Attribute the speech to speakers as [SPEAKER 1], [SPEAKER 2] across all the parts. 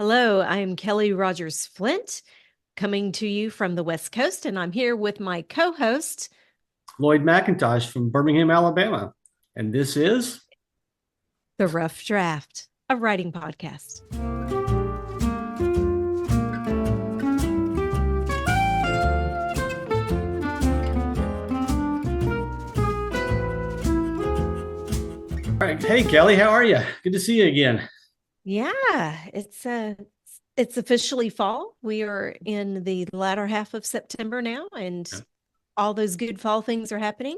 [SPEAKER 1] Hello, I'm Kelly Rogers Flint, coming to you from the West Coast, and I'm here with my co-host,
[SPEAKER 2] Loyd McIntosh from Birmingham, Alabama. And this is
[SPEAKER 1] The Rough Draft, a writing podcast.
[SPEAKER 2] all right. Hey, Kelly, how are you? Good to see you again.
[SPEAKER 1] Yeah, it's officially fall. We are in the latter half of September now, and all those good fall things are happening.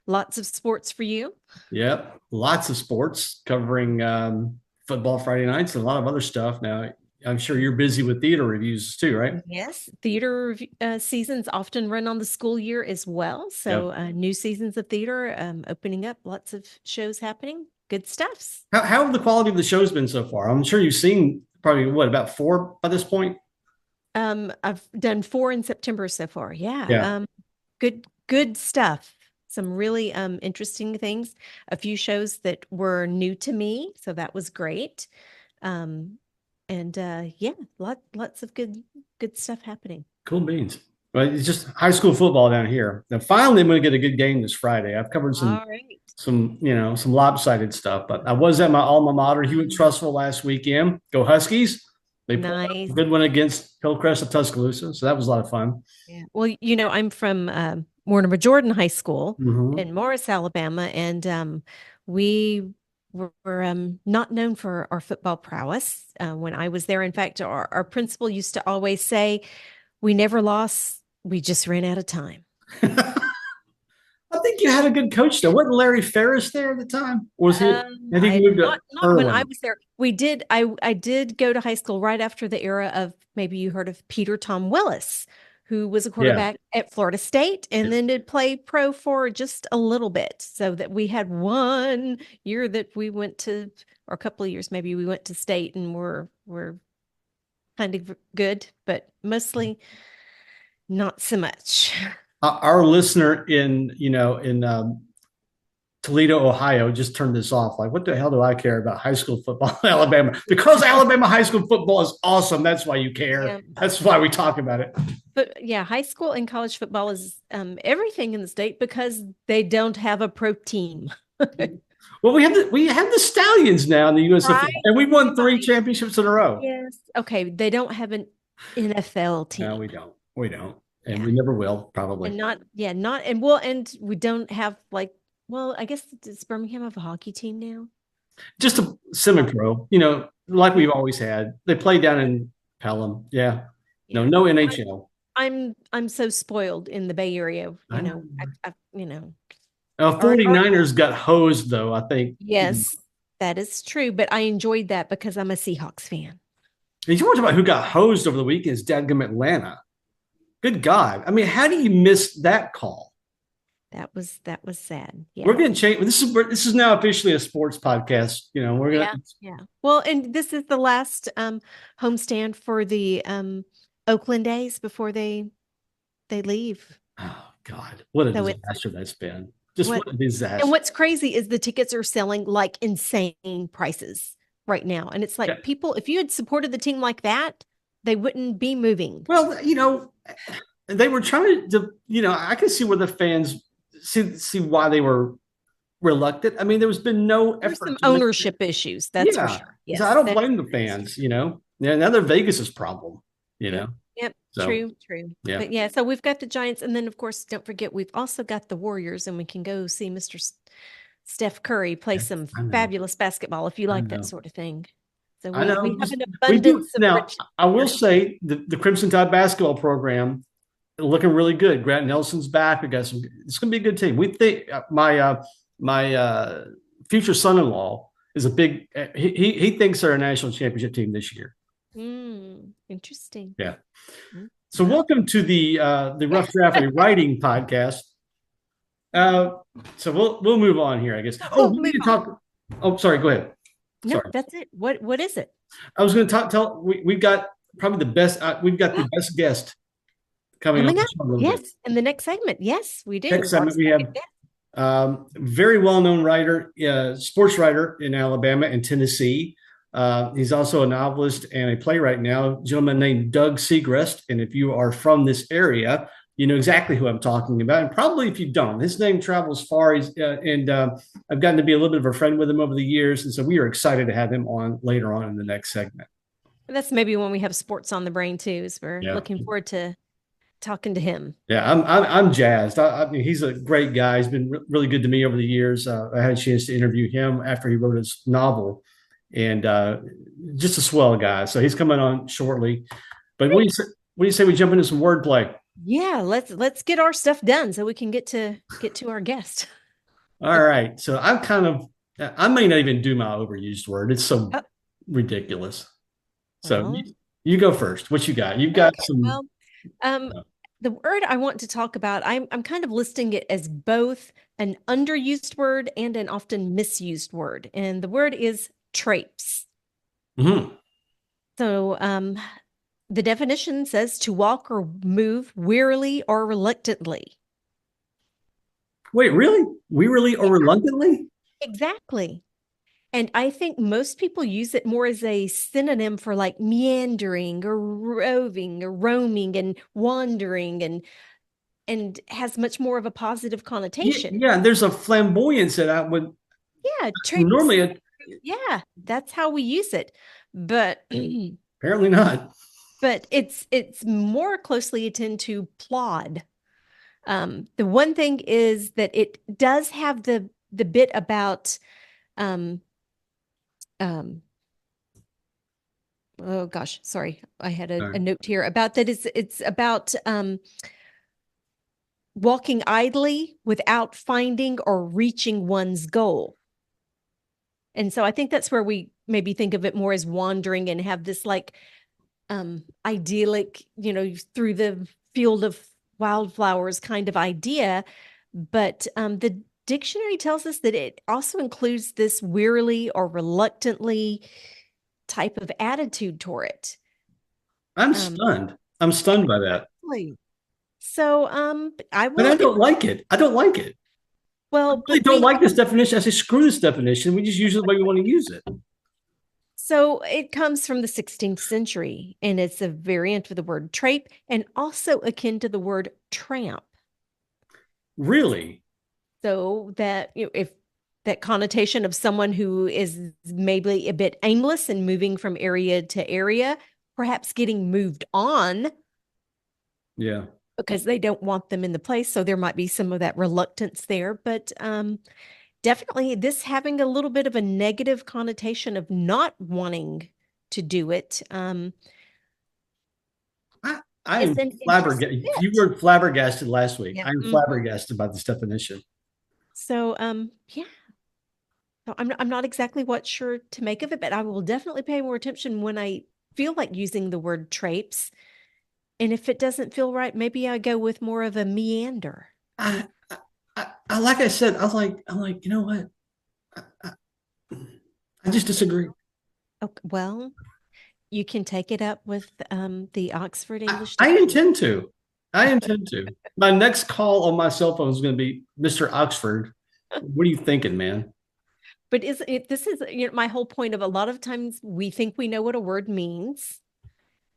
[SPEAKER 1] Lots of sports for you.
[SPEAKER 2] Yep. Lots of sports covering football Friday nights and a lot of other stuff. Now, I'm sure you're busy with theater reviews too, right?
[SPEAKER 1] Yes, theater seasons often run on the school year as well. So
[SPEAKER 2] Yep.
[SPEAKER 1] new seasons of theater opening up, lots of shows happening. Good stuffs.
[SPEAKER 2] How have the quality of the shows been so far? I'm sure you've seen probably about four by this point.
[SPEAKER 1] I've done 4 in September so far. Yeah.
[SPEAKER 2] Yeah.
[SPEAKER 1] Good stuff. Some really interesting things. A few shows that were new to me, so that was great. And yeah, lots of good stuff happening.
[SPEAKER 2] Cool beans. But it's just high school football down here. Now, finally, I'm going to get a good game this Friday. I've covered some
[SPEAKER 1] All right.
[SPEAKER 2] some lopsided stuff. But I was at my alma mater, Hewitt Trussville, last weekend. Go Huskies! They pulled a
[SPEAKER 1] Nice.
[SPEAKER 2] good one against Hillcrest of Tuscaloosa, so that was a lot of fun.
[SPEAKER 1] Yeah. Well, I'm from Mortimer Jordan High School
[SPEAKER 2] Mm-hmm.
[SPEAKER 1] in Morris, Alabama, and we were not known for our football prowess when I was there. In fact, our principal used to always say, "We never lost. We just ran out of time."
[SPEAKER 2] I think you had a good coach though. Wasn't Larry Ferris there at the time? Or was he? I think he moved to
[SPEAKER 1] Not when I
[SPEAKER 2] Irwin.
[SPEAKER 1] was there. We did. I did go to high school right after the era of, maybe you heard of Peter Tom Willis, who was a
[SPEAKER 2] Yeah.
[SPEAKER 1] quarterback at Florida State and then did play pro for just a little bit. So that we had one year that we went to, or a couple of years maybe, we went to state and were kind of good, but mostly not so much.
[SPEAKER 2] Our listener in Toledo, Ohio, just turned this off. Like, what the hell do I care about high school football in Alabama? Because Alabama high school football is awesome. That's why you care.
[SPEAKER 1] Yeah.
[SPEAKER 2] That's why we talk about it.
[SPEAKER 1] But yeah, high school and college football is everything in the state because they don't have a pro team.
[SPEAKER 2] Well, we have the Stallions now in the USFL,
[SPEAKER 1] Right.
[SPEAKER 2] and we won 3 championships in a row.
[SPEAKER 1] Yes. Okay. They don't have an NFL team.
[SPEAKER 2] No, we don't. We don't, and
[SPEAKER 1] Yeah.
[SPEAKER 2] we never will, probably.
[SPEAKER 1] And and we don't have I guess, does Birmingham have a hockey team now?
[SPEAKER 2] Just a semi-pro, like we've always had. They play down in Pelham. Yeah. No,
[SPEAKER 1] Yeah.
[SPEAKER 2] no NHL.
[SPEAKER 1] I'm so spoiled in the Bay Area.
[SPEAKER 2] I know.
[SPEAKER 1] Our,
[SPEAKER 2] 49ers got hosed, though, I think.
[SPEAKER 1] yes, that is true. But I enjoyed that because I'm a Seahawks fan.
[SPEAKER 2] Did you want to talk about who got hosed over the weekend? Is Dadgum Atlanta. Good God. I mean, how do you miss that call?
[SPEAKER 1] That was sad. Yeah.
[SPEAKER 2] We're going to change. This is now officially a sports podcast. We're going to.
[SPEAKER 1] Yeah. Well, and this is the last homestand for the Oakland A's before they leave.
[SPEAKER 2] Oh, God. What a
[SPEAKER 1] So
[SPEAKER 2] disaster that's been. Just
[SPEAKER 1] what
[SPEAKER 2] what a disaster.
[SPEAKER 1] and what's crazy is the tickets are selling like insane prices right now. And it's like,
[SPEAKER 2] Yeah.
[SPEAKER 1] people, if you had supported the team like that, they wouldn't be moving.
[SPEAKER 2] Well, they were trying I can see where the fans see why they were reluctant. I mean, there's been no
[SPEAKER 1] There's
[SPEAKER 2] effort
[SPEAKER 1] some
[SPEAKER 2] to make
[SPEAKER 1] ownership issues, that's for sure. Yes.
[SPEAKER 2] So I don't blame the fans, Yeah, now they're Vegas's problem,
[SPEAKER 1] Yep. Yep.
[SPEAKER 2] So
[SPEAKER 1] True.
[SPEAKER 2] yeah.
[SPEAKER 1] But yeah, so we've got the Giants, and then of course, don't forget, we've also got the Warriors, and we can go see Mr. Steph Curry play some
[SPEAKER 2] I know.
[SPEAKER 1] fabulous basketball if you
[SPEAKER 2] I
[SPEAKER 1] like
[SPEAKER 2] know.
[SPEAKER 1] that sort of thing. So
[SPEAKER 2] I know.
[SPEAKER 1] we have an
[SPEAKER 2] We do
[SPEAKER 1] abundance of
[SPEAKER 2] now.
[SPEAKER 1] rich.
[SPEAKER 2] I will say the Crimson Tide basketball program looking really good. Grant Nelson's back. We got some. It's going to be a good team. We think my future son-in-law is a big. He thinks they're a national championship team this year.
[SPEAKER 1] Interesting.
[SPEAKER 2] Yeah. So welcome to the Rough Draft a Writing podcast. So we'll move on here, I guess. Oh, we need to talk. Oh, sorry. Go ahead.
[SPEAKER 1] No,
[SPEAKER 2] Sorry.
[SPEAKER 1] that's it. What is it?
[SPEAKER 2] I was going to tell. We've got probably the best. We've got the best guest coming
[SPEAKER 1] Coming
[SPEAKER 2] on.
[SPEAKER 1] up.
[SPEAKER 2] A little
[SPEAKER 1] Yes,
[SPEAKER 2] bit.
[SPEAKER 1] in the next segment. Yes, we do.
[SPEAKER 2] Next segment we have very well-known writer, sports writer in Alabama and Tennessee. He's also a novelist and a playwright now, a gentleman named Doug Segrest. And if you are from this area, you know exactly who I'm talking about. And probably if you don't, his name travels far. I've gotten to be a little bit of a friend with him over the years. And so we are excited to have him on later on in the next segment.
[SPEAKER 1] That's maybe when we have sports on the brain too. So we're looking forward to talking to him.
[SPEAKER 2] Yeah, I'm jazzed. I mean, he's a great guy. He's been really good to me over the years. I had a chance to interview him after he wrote his novel, and just a swell guy. So he's coming on shortly. But what do you say we jump into some wordplay?
[SPEAKER 1] Yeah, let's get our stuff done so we can get to our guest.
[SPEAKER 2] All right. So I may not even do my overused word. It's so ridiculous. So you go first. What you got? You've got some.
[SPEAKER 1] Well, the word I want to talk about, I'm kind of listing it as both an underused word and an often misused word. And the word is traipse.
[SPEAKER 2] Mm-hmm.
[SPEAKER 1] So the definition says to walk or move wearily or reluctantly.
[SPEAKER 2] Wait, really? Wearily or reluctantly?
[SPEAKER 1] Exactly. And I think most people use it more as a synonym for like meandering or roving or roaming and wandering and has much more of a positive connotation.
[SPEAKER 2] Yeah, there's a flamboyance that I would normally.
[SPEAKER 1] Yeah, that's how we use it. But
[SPEAKER 2] apparently not.
[SPEAKER 1] But it's more closely akin to plod. The one thing is that it does have the bit about oh gosh, sorry. I had a note here about that. It's about walking idly without finding or reaching one's goal. And so I think that's where we maybe think of it more as wandering and have this like idyllic, through the field of wildflowers kind of idea. But the dictionary tells us that it also includes this wearily or reluctantly type of attitude toward it.
[SPEAKER 2] I'm stunned. I'm stunned by that.
[SPEAKER 1] So I will.
[SPEAKER 2] But I don't like it. I don't like it.
[SPEAKER 1] Well,
[SPEAKER 2] I really don't like this definition. I say screw this definition. We just use it the way we want to use it.
[SPEAKER 1] So it comes from the 16th century, and it's a variant of the word trape and also akin to the word tramp.
[SPEAKER 2] Really?
[SPEAKER 1] So that if that connotation of someone who is maybe a bit aimless and moving from area to area, perhaps getting moved on.
[SPEAKER 2] Yeah.
[SPEAKER 1] Because they don't want them in the place. So there might be some of that reluctance there. But definitely this having a little bit of a negative connotation of not wanting to do it.
[SPEAKER 2] I am flabbergasted. You were flabbergasted last week. Yeah. I'm flabbergasted by this definition.
[SPEAKER 1] So, yeah. So I'm not exactly sure to make of it, but I will definitely pay more attention when I feel like using the word traipse. And if it doesn't feel right, maybe I go with more of a meander.
[SPEAKER 2] I like I said, I'm like, you know what? I just disagree.
[SPEAKER 1] Okay, well, you can take it up with the Oxford English.
[SPEAKER 2] I intend to. My next call on my cell phone is going to be Mr. Oxford. What are you thinking, man?
[SPEAKER 1] But this is my whole point of a lot of times we think we know what a word means.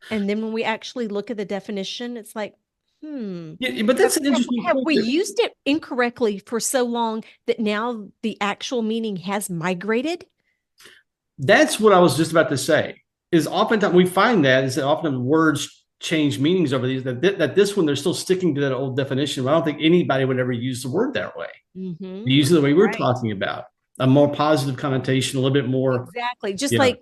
[SPEAKER 1] And then when we actually look at the definition, it's like,
[SPEAKER 2] Yeah, but that's an interesting
[SPEAKER 1] point. Have we used it incorrectly for so long that now the actual meaning has migrated?
[SPEAKER 2] That's what I was just about to say. Is oftentimes we find that often words change meanings over these. That this one they're still sticking to that old definition. I don't think anybody would ever use the word that way.
[SPEAKER 1] Mm-hmm.
[SPEAKER 2] They use it the way we're talking about, a more positive connotation, a little bit more.
[SPEAKER 1] Exactly, just like.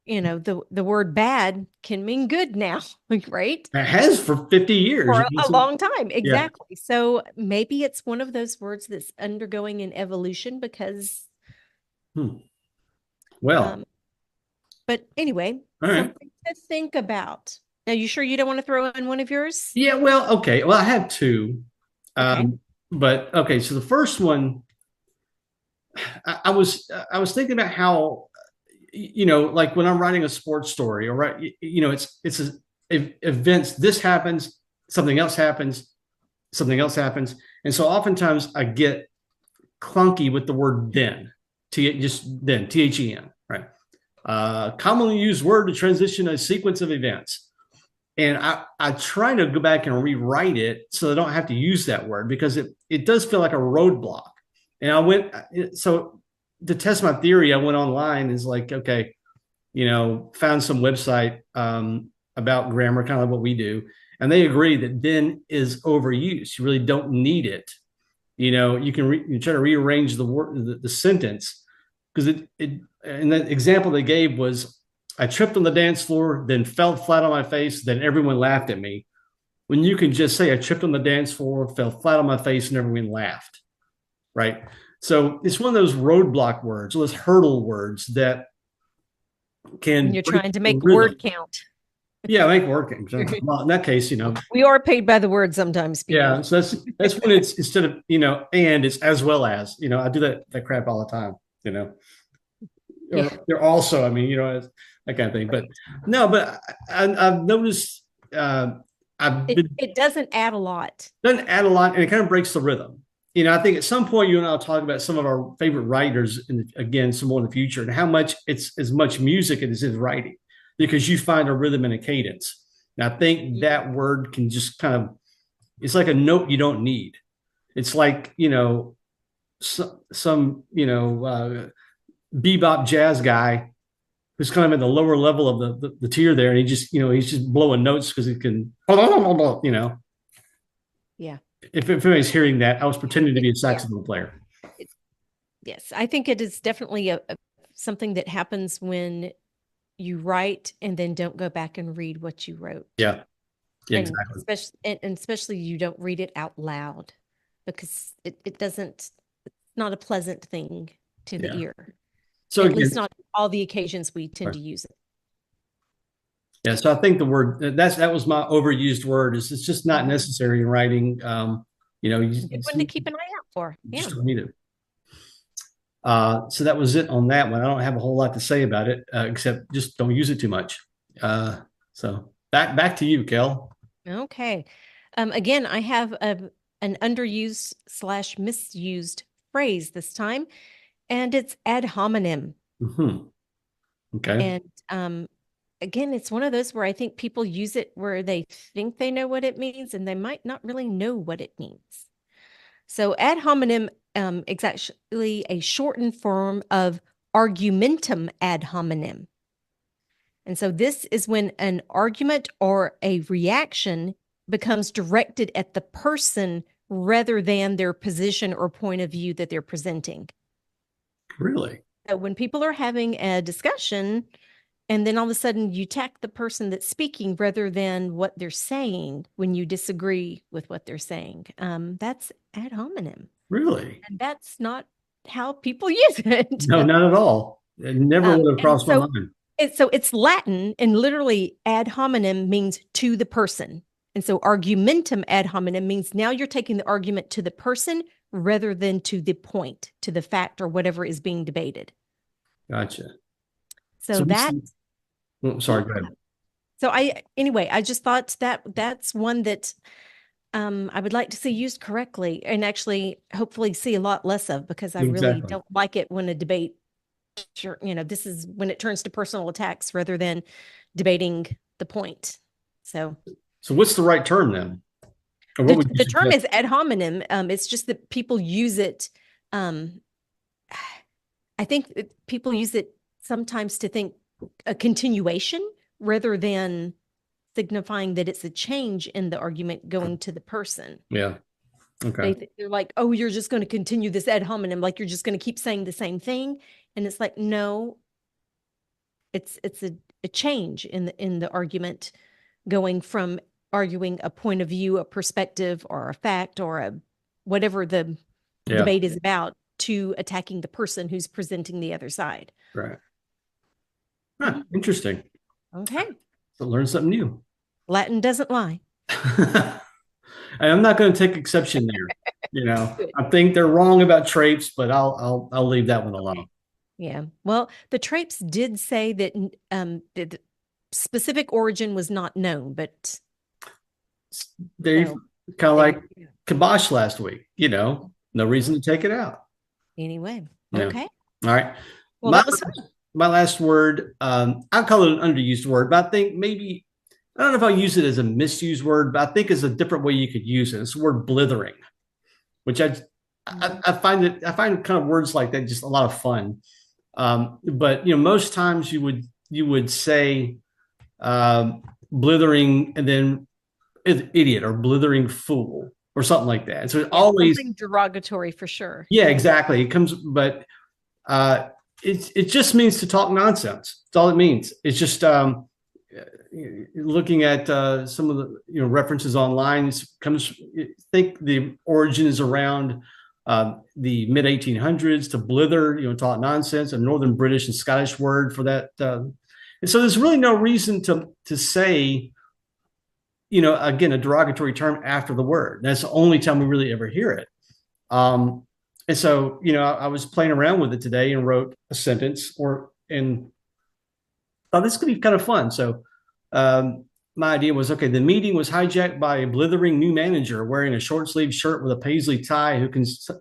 [SPEAKER 1] The word bad can mean good now, right?
[SPEAKER 2] It has for 50 years.
[SPEAKER 1] For a long time. Exactly. Yeah. So maybe it's one of those words that's undergoing an evolution because.
[SPEAKER 2] Well.
[SPEAKER 1] But anyway, something to think about. Now, you sure you don't want to throw in one of yours?
[SPEAKER 2] Yeah, well, okay. Well, I have two. Okay. But okay, so the first one, I was thinking about how like when I'm writing a sports story, or it's events. This happens, something else happens, and so oftentimes I get clunky with the word then, then, THEN, right? Commonly used word to transition a sequence of events. And I try to go back and rewrite it so I don't have to use that word because it does feel like a roadblock. And I went, so to test my theory, I went online, is like, okay, found some website about grammar, kind of like what we do. And they agree that then is overused. You really don't need it. You can you try to rearrange the word, the sentence, because and the example they gave was, I tripped on the dance floor, then fell flat on my face, then everyone laughed at me. When you can just say, I tripped on the dance floor, fell flat on my face, and everyone laughed, right? So it's one of those roadblock words, those hurdle words that can
[SPEAKER 1] When you're
[SPEAKER 2] break
[SPEAKER 1] trying to
[SPEAKER 2] the
[SPEAKER 1] make
[SPEAKER 2] rhythm.
[SPEAKER 1] word count.
[SPEAKER 2] Yeah, make word count. Well, in that case,
[SPEAKER 1] We are paid by the word sometimes, people.
[SPEAKER 2] yeah. So that's when it's instead of and it's as well as. I do that crap all the time. Or
[SPEAKER 1] Yeah.
[SPEAKER 2] they're also. I mean, that kind of thing. But no, but I've noticed. I've been
[SPEAKER 1] It doesn't add a lot.
[SPEAKER 2] doesn't add a lot, and it kind of breaks the rhythm. I think at some point you and I'll talk about some of our favorite writers, again, some more in the future, and how much it's as much music as it is writing, because you find a rhythm and a cadence. And I think that word can just kind of, it's like a note you don't need. It's like, some bebop jazz guy who's kind of in the lower level of the tier there, and he's just blowing notes because he can,
[SPEAKER 1] Yeah.
[SPEAKER 2] If anybody's hearing that, I was pretending to be a
[SPEAKER 1] Yeah.
[SPEAKER 2] saxophone player.
[SPEAKER 1] Yes, I think it is definitely something that happens when you write and then don't go back and read what you wrote.
[SPEAKER 2] Yeah,
[SPEAKER 1] and
[SPEAKER 2] exactly.
[SPEAKER 1] especially you don't read it out loud, because it doesn't, it's not a pleasant thing to the ear.
[SPEAKER 2] So
[SPEAKER 1] at
[SPEAKER 2] again,
[SPEAKER 1] least not all the occasions we tend to use it.
[SPEAKER 2] Yeah, so I think the word that was my overused word, is it's just not necessary in writing.
[SPEAKER 1] Good one to keep an eye out for. Yeah.
[SPEAKER 2] Just don't need it. So that was it on that one. I don't have a whole lot to say about it, except just don't use it too much. So back to you, Kel.
[SPEAKER 1] Okay. Again, I have an underused / misused phrase this time, and it's ad hominem.
[SPEAKER 2] Mm-hmm. Okay.
[SPEAKER 1] And again, it's one of those where I think people use it where they think they know what it means, and they might not really know what it means. So ad hominem is actually a shortened form of argumentum ad hominem. And so this is when an argument or a reaction becomes directed at the person rather than their position or point of view that they're presenting.
[SPEAKER 2] Really?
[SPEAKER 1] So when people are having a discussion, and then all of a sudden you attack the person that's speaking rather than what they're saying when you disagree with what they're saying, that's ad hominem.
[SPEAKER 2] Really?
[SPEAKER 1] And that's not how people use it.
[SPEAKER 2] No, not at all. It never would have crossed my mind.
[SPEAKER 1] So it's Latin, and literally ad hominem means to the person. And so argumentum ad hominem means now you're taking the argument to the person rather than to the point, to the fact, or whatever is being debated.
[SPEAKER 2] Gotcha.
[SPEAKER 1] So that.
[SPEAKER 2] Sorry, go ahead.
[SPEAKER 1] So I just thought that's one that I would like to see used correctly, and actually hopefully see a lot less of, because I really don't like it when a debate, this is when it turns to personal attacks rather than debating the point. So
[SPEAKER 2] what's the right term then?
[SPEAKER 1] The term is ad hominem. It's just that people use it. I think people use it sometimes to think a continuation rather than signifying that it's a change in the argument going to the person.
[SPEAKER 2] Yeah. Okay.
[SPEAKER 1] They're like, oh, you're just going to continue this ad hominem, like you're just going to keep saying the same thing. And it's like, no, it's a change in the argument, going from arguing a point of view, a perspective, or a fact, or whatever the debate is about, to attacking the person who's presenting the other side.
[SPEAKER 2] Right. Huh, interesting.
[SPEAKER 1] Okay.
[SPEAKER 2] So learn something new.
[SPEAKER 1] Latin doesn't lie.
[SPEAKER 2] I'm not going to take exception there. I think they're wrong about traipse, but I'll leave that one alone.
[SPEAKER 1] Yeah. Well, the traipse did say that the specific origin was not known, but
[SPEAKER 2] they kind of like kibosh last week. No reason to take it out.
[SPEAKER 1] Anyway.
[SPEAKER 2] Yeah.
[SPEAKER 1] Okay.
[SPEAKER 2] All right.
[SPEAKER 1] Well, that was fun.
[SPEAKER 2] my last word, I call it an underused word, but I think maybe, I don't know if I'll use it as a misused word, but I think it's a different way you could use it. It's the word blithering, which I find kind of words like that just a lot of fun. But most times you would say blithering and then idiot or blithering fool or something like that. So it always,
[SPEAKER 1] something derogatory for sure.
[SPEAKER 2] yeah, exactly. It comes, but it just means to talk nonsense. That's all it means. It's just looking at some of the references online. Comes, I think the origin is around the mid 1800s. To blither, talk nonsense, a Northern British and Scottish word for that. And so there's really no reason to say, again, a derogatory term after the word. That's the only time we really ever hear it. And so, I was playing around with it today and wrote a sentence and thought this could be kind of fun. So my idea was, okay, the meeting was hijacked by a blithering new manager wearing a short sleeve shirt with a paisley tie who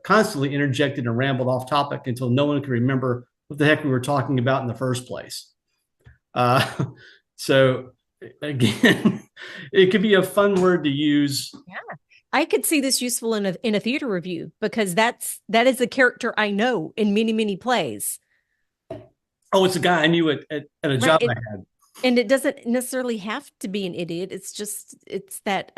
[SPEAKER 2] constantly interjected and rambled off topic until no one could remember what the heck we were talking about in the first place. So again, it could be a fun word to use.
[SPEAKER 1] Yeah. I could see this useful in a theater review because that is a character I know in many, many plays.
[SPEAKER 2] Oh, it's a guy I knew at a job I had.
[SPEAKER 1] And it doesn't necessarily have to be an idiot. It's that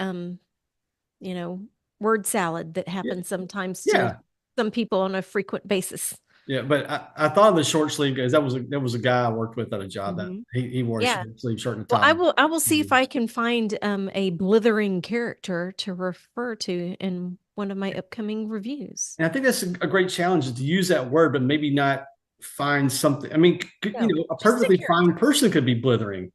[SPEAKER 1] word salad that happens sometimes to some people on a frequent basis.
[SPEAKER 2] Yeah, but I thought of the short sleeve guys. That was a guy I worked with at a job that he wore a short sleeve shirt and a tie.
[SPEAKER 1] Well, I will see if I can find a blithering character to refer to in one of my upcoming reviews.
[SPEAKER 2] And I think that's a great challenge, is to use that word, but maybe not find something. I mean, a perfectly fine person could be blithering,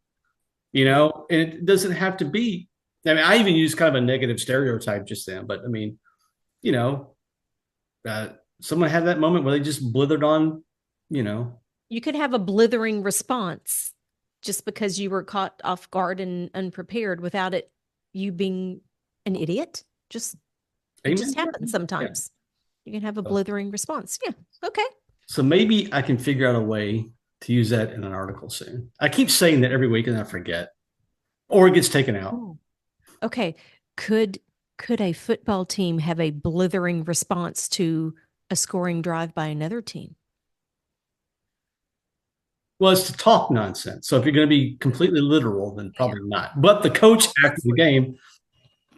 [SPEAKER 2] and it doesn't have to be. I mean, I even use kind of a negative stereotype just then, but I mean, someone had that moment where they just blithered on,
[SPEAKER 1] You could have a blithering response just because you were caught off guard and unprepared without you being an idiot. It just happens sometimes. Yeah. You can have a blithering response. Yeah. Okay.
[SPEAKER 2] So maybe I can figure out a way to use that in an article soon. I keep saying that every week and I forget, or it gets taken out.
[SPEAKER 1] Oh. Okay. Could a football team have a blithering response to a scoring drive by another team?
[SPEAKER 2] Well, it's to talk nonsense. So if you're going to be completely literal, then probably not. But the coach after the game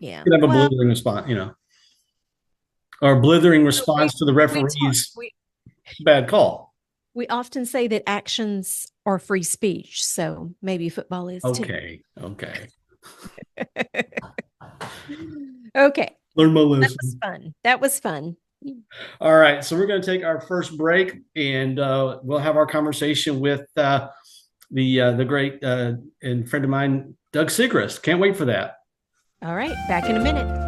[SPEAKER 2] could have a blithering response, or a blithering response to the referee's bad call.
[SPEAKER 1] We often say that actions are free speech, so maybe football is too.
[SPEAKER 2] Okay.
[SPEAKER 1] Okay.
[SPEAKER 2] Learn my lesson.
[SPEAKER 1] That was fun.
[SPEAKER 2] All right, so we're going to take our first break, and we'll have our conversation with the great and friend of mine, Doug Segrest. Can't wait for that.
[SPEAKER 1] All right, back in a minute.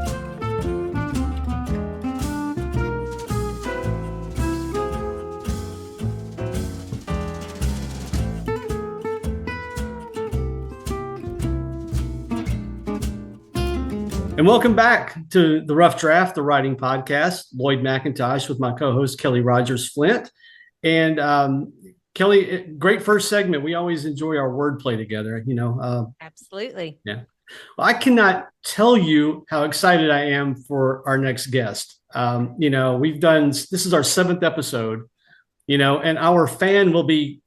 [SPEAKER 2] And welcome back to the Rough Draft, the writing podcast. Loyd McIntosh with my co-host Kelly Rogers Flint. And Kelly, great first segment. We always enjoy our wordplay together.
[SPEAKER 1] Absolutely.
[SPEAKER 2] Yeah. Well, I cannot tell you how excited I am for our next guest. We've done, this is our 7th episode. And our fan will be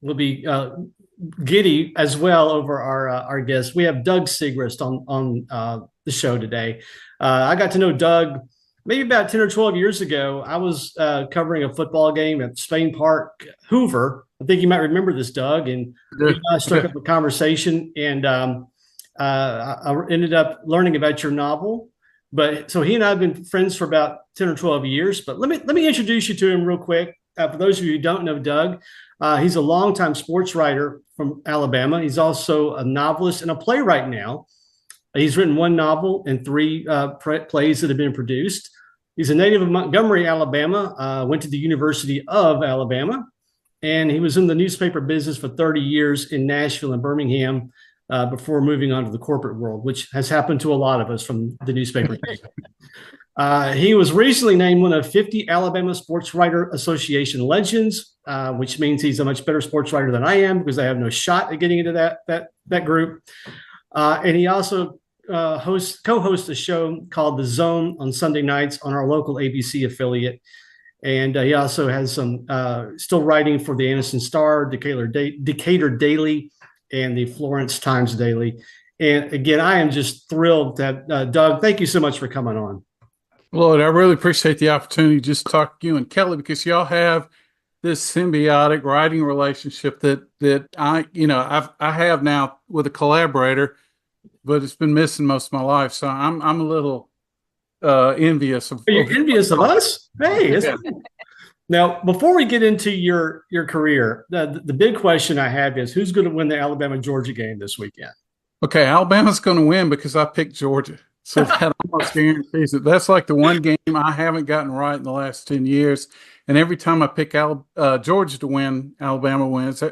[SPEAKER 2] giddy as well over our guest. We have Doug Segrest on the show today. I got to know Doug maybe about 10 or 12 years ago. I was covering a football game at Spain Park, Hoover. I think you might remember this, Doug. And we struck up a conversation, and I ended up learning about your novel. But so he and I have been friends for about 10 or 12 years. But let me introduce you to him real quick. For those of you who don't know Doug, he's a longtime sports writer from Alabama. He's also a novelist and a playwright now. He's written 1 novel and 3 plays that have been produced. He's a native of Montgomery, Alabama, went to the University of Alabama, and he was in the newspaper business for 30 years in Nashville and Birmingham before moving on to the corporate world, which has happened to a lot of us from the newspaper. He was recently named one of 50 Alabama Sports Writer Association legends, which means he's a much better sports writer than I am because I have no shot at getting into that group. And he also co-hosts a show called The Zone on Sunday nights on our local ABC affiliate. And he also has some still writing for the Anniston Star, Decatur Daily, and the Florence Times Daily. And again, I am just thrilled that Doug, thank you so much for coming on.
[SPEAKER 3] Loyd, I really appreciate the opportunity to just talk to you and Kelly because y'all have this symbiotic writing relationship that I have now with a collaborator, but it's been missing most of my life. So I'm a little envious of.
[SPEAKER 2] Are you envious of us? Hey, yeah. Now before we get into your career, the big question I have is who's going to win the Alabama Georgia game this weekend?
[SPEAKER 3] Okay, Alabama's going to win because I picked Georgia. So that almost guarantees it. That's like the one game I haven't gotten right in the last 10 years. And every time I pick Georgia to win, Alabama wins.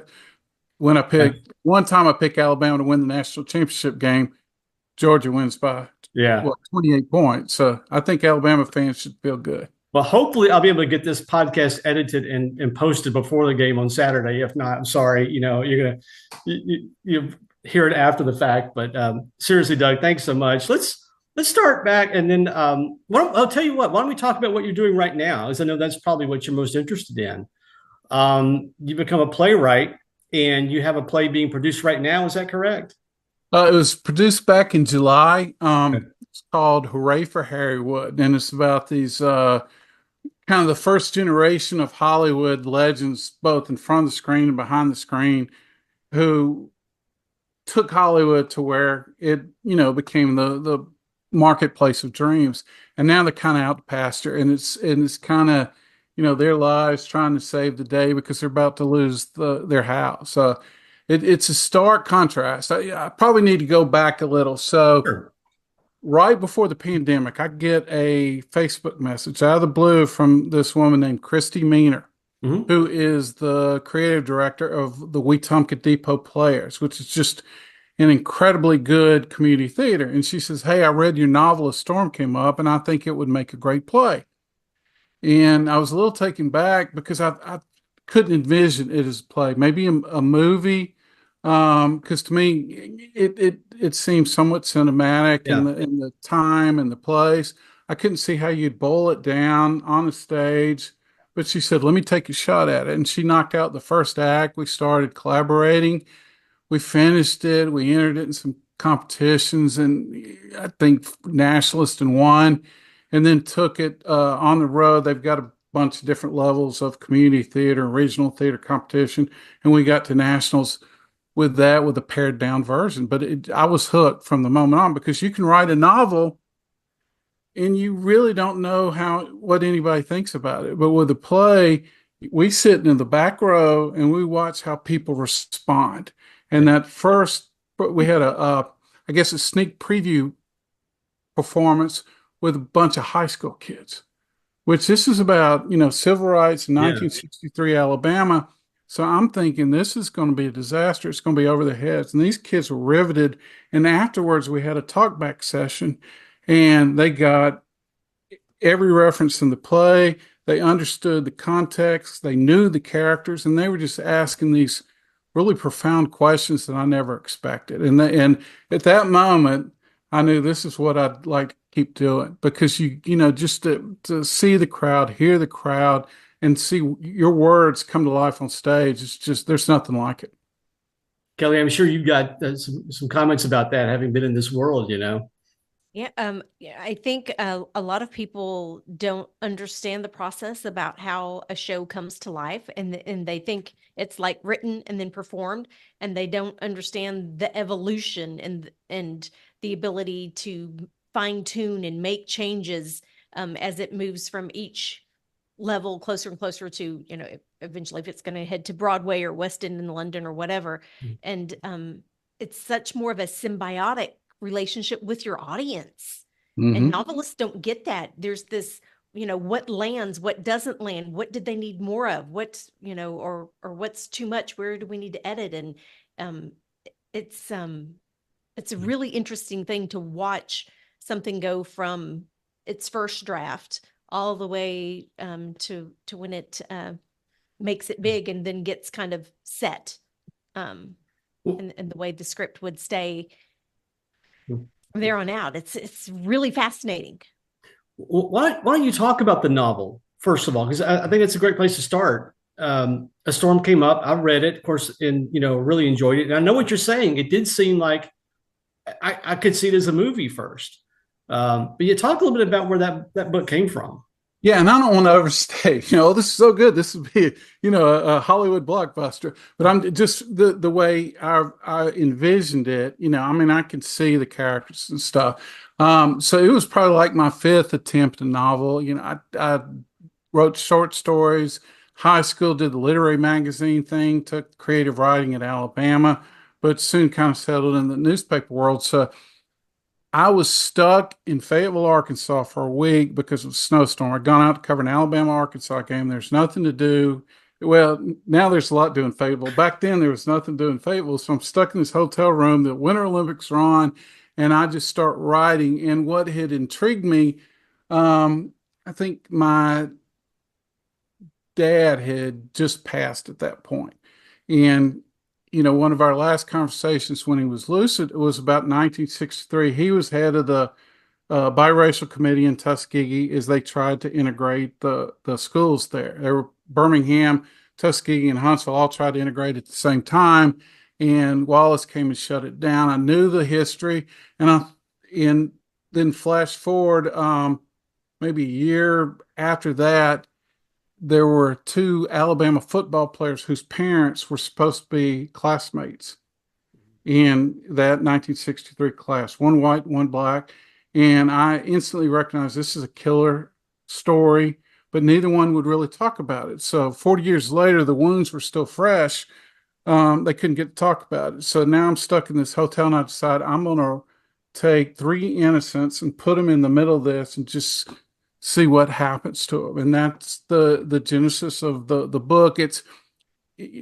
[SPEAKER 3] When I pick one time I pick Alabama to win the national championship game, Georgia wins by 28 points. So I think Alabama fans should feel good.
[SPEAKER 2] Well, hopefully I'll be able to get this podcast edited and posted before the game on Saturday. If not, I'm sorry. You're going to you hear it after the fact. But seriously, Doug, thanks so much. Let's start back, and then I'll tell you what. Why don't we talk about what you're doing right now? Because I know that's probably what you're most interested in. You become a playwright, and you have a play being produced right now. Is that correct?
[SPEAKER 3] It was produced back in July. It's called "Hooray for Harrywood," and it's about these kind of the first generation of Hollywood legends, both in front of the screen and behind the screen, who took Hollywood to where it became the marketplace of dreams, and now they're kind of out to pasture, and it's kind of their lives trying to save the day because they're about to lose their house. It's a stark contrast. I probably need to go back a little. So sure. Right before the pandemic, I get a Facebook message out of the blue from this woman named Christy Meaner, who is the creative director of the Wetumpka Depot Players, which is just an incredibly good community theater. And she says, "Hey, I read your novel, A Storm Came Up, and I think it would make a great play." And I was a little taken back because I couldn't envision it as a play, maybe a movie, because to me, it seems somewhat cinematic in the time and the place. I couldn't see how you'd boil it down on a stage. But she said, "Let me take a shot at it." And she knocked out the first act. We started collaborating. We finished it. We entered it in some competitions, and I think nationalist and won, and then took it on the road. They've got a bunch of different levels of community theater and regional theater competition, and we got to nationals with that with a pared down version. But I was hooked from the moment on because you can write a novel and you really don't know what anybody thinks about it. But with a play, we sit in the back row and we watch how people respond. And that first, we had I guess a sneak preview performance with a bunch of high school kids, which this is about, civil rights in 1963 Alabama. So I'm thinking this is going to be a disaster. It's going to be over their heads. And these kids were riveted. And afterwards, we had a talkback session, and they got every reference in the play. They understood the context. They knew the characters, and they were just asking these really profound questions that I never expected. And at that moment, I knew this is what I'd like to keep doing because just to see the crowd, hear the crowd, and see your words come to life on stage. It's just, there's nothing like it.
[SPEAKER 2] Kelly, I'm sure you've got some comments about that, having been in this world,
[SPEAKER 1] Yeah, I think a lot of people don't understand the process about how a show comes to life, and they think it's like written and then performed, and they don't understand the evolution and the ability to fine tune and make changes as it moves from each level closer and closer to, eventually if it's going to head to Broadway or West End in London or whatever. And it's such more of a symbiotic relationship with your audience. And novelists don't get that. There's this, what lands, what doesn't land, what did they need more of, what's, or what's too much, where do we need to edit? And it's a really interesting thing to watch something go from its first draft all the way to when it makes it big and then gets kind of set, and the way the script would stay there on out. It's really fascinating.
[SPEAKER 2] Why don't you talk about the novel first of all? Because I think it's a great place to start. A Storm Came Up. I read it, of course, and really enjoyed it. And I know what you're saying. It did seem like I could see it as a movie first. But you talk a little bit about where that book came from.
[SPEAKER 3] Yeah, and I don't want to overstate. This is so good. This would be, a Hollywood blockbuster. But I'm just the way I envisioned it. I can see the characters and stuff. So it was probably like my fifth attempt at a novel. I wrote short stories. High school, did the literary magazine thing. Took creative writing at Alabama, but soon kind of settled in the newspaper world. So I was stuck in Fayetteville, Arkansas for a week because of a snowstorm. I'd gone out to cover an Alabama-Arkansas game. There's nothing to do. Well, now there's a lot to do in Fayetteville. Back then, there was nothing to do in Fayetteville. So I'm stuck in this hotel room. The Winter Olympics are on, and I just start writing. And what had intrigued me, I think my dad had just passed at that point. And one of our last conversations when he was lucid, it was about 1963. He was head of the biracial committee in Tuskegee as they tried to integrate the schools there. There were Birmingham, Tuskegee, and Huntsville all tried to integrate at the same time. And Wallace came and shut it down. I knew the history, and then flash forward maybe a year after that, there were two Alabama football players whose parents were supposed to be classmates in that 1963 class, one white, one black. And I instantly recognized this is a killer story, but neither one would really talk about it. So 40 years later, the wounds were still fresh. They couldn't get to talk about it. So now I'm stuck in this hotel, and I decide I'm going to take three innocents and put them in the middle of this and just see what happens to them. And that's the genesis of the book.